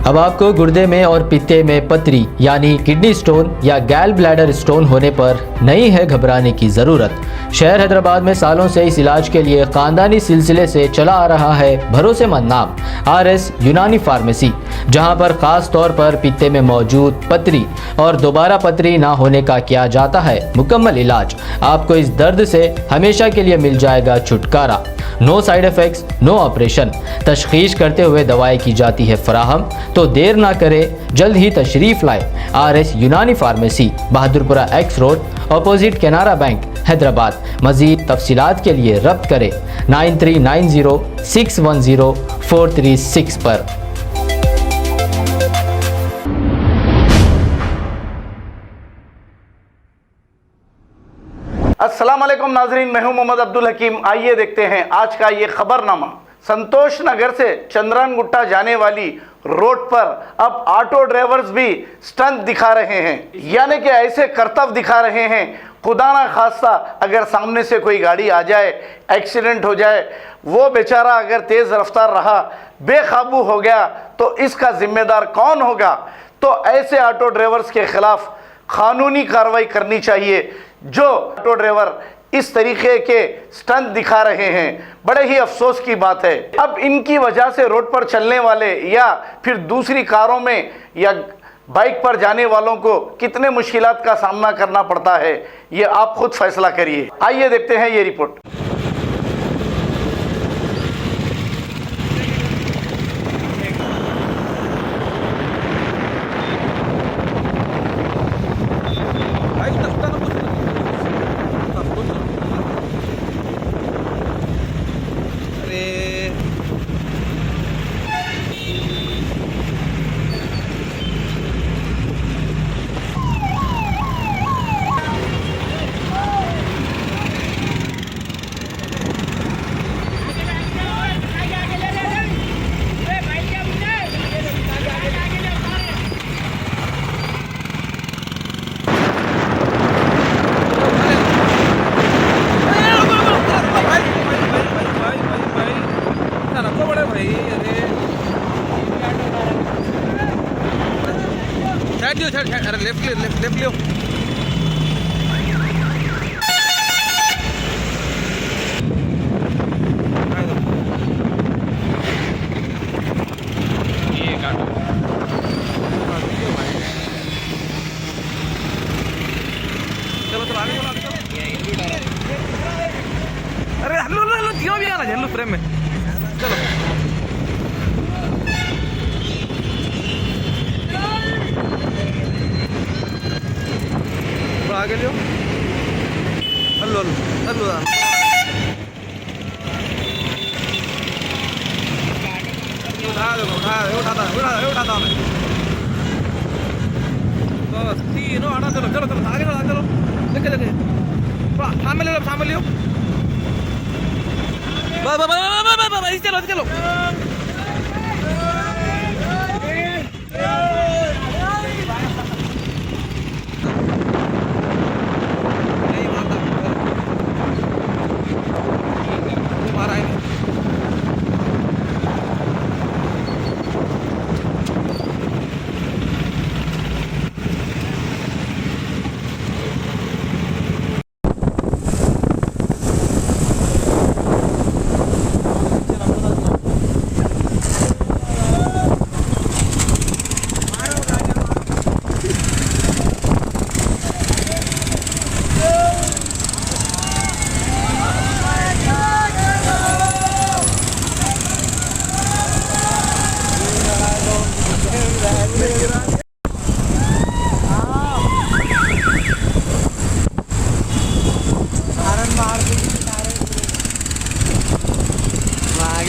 अब आपको गुर्दे में और पित्ते में पथरी यानी किडनी स्टोन या गैल ब्लैडर स्टोन होने पर नहीं है घबराने की ज़रूरत। शहर हैदराबाद में सालों से इस इलाज के लिए खानदानी सिलसिले से चला आ रहा है भरोसेमंद नाम RS यूनानी फार्मेसी, जहां पर खास तौर पर पित्ते में मौजूद पथरी और दोबारा पथरी ना होने का किया जाता है मुकम्मल इलाज। आपको इस दर्द से हमेशा के लिए मिल जाएगा छुटकारा। No side effects, no operation, तशखीस करते हुए दवाएं की जाती है फराहम। तो देर ना करें, जल्द ही तशरीफ लाए RS यूनानी pharmacy, Bahadurpura X road, opposite Canara bank, Hyderabad. मज़ीद तफसीलात के लिए रब्त करें 9390610436 पर। अस्सलाम वालेकुम नाजरीन, मैं हूं मोहम्मद अब्दुल हकीम। आइए देखते हैं आज का ये खबरनामा। संतोष नगर से चंद्रान गुट्टा जाने वाली रोड पर अब ऑटो ड्राइवर्स भी स्टंट दिखा रहे हैं, यानी कि ऐसे करतब दिखा रहे हैं, खुदा ना खास्ता अगर सामने से कोई गाड़ी आ जाए, एक्सीडेंट हो जाए, वो बेचारा अगर तेज़ रफ्तार रहा, बेकाबू हो गया, तो इसका जिम्मेदार कौन होगा? तो ऐसे ऑटो ड्राइवर्स के खिलाफ कानूनी कार्रवाई करनी चाहिए जो ऑटो ड्राइवर इस तरीके के स्टंट दिखा रहे हैं। बड़े ही अफसोस की बात है। अब इनकी वजह से रोड पर चलने वाले या फिर दूसरी कारों में या बाइक पर जाने वालों को कितने मुश्किलात का सामना करना पड़ता है, ये आप खुद फैसला करिए। आइए देखते हैं ये रिपोर्ट। अरे लेफ्ट लियो। चलो आगे चलो। अरे हेलो जियो भी आना हेलो फ्रेम में। चलो आगे लियो। हेलो हेलो उठाता मैं। बस तीनों आना। चलो चलो चलो आगे चलो चलो देखे सामने लियो सामने लियो। बस चलो चलो।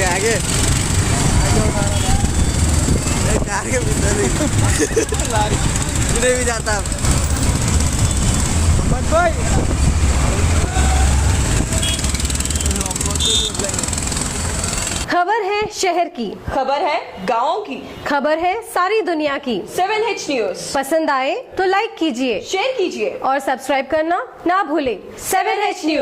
आगे कार के भीतर भी जाता। खबर है शहर की, खबर है गाँव की, खबर है सारी दुनिया की। 7H न्यूज पसंद आए तो लाइक कीजिए, शेयर कीजिए और सब्सक्राइब करना ना भूलें। 7H news.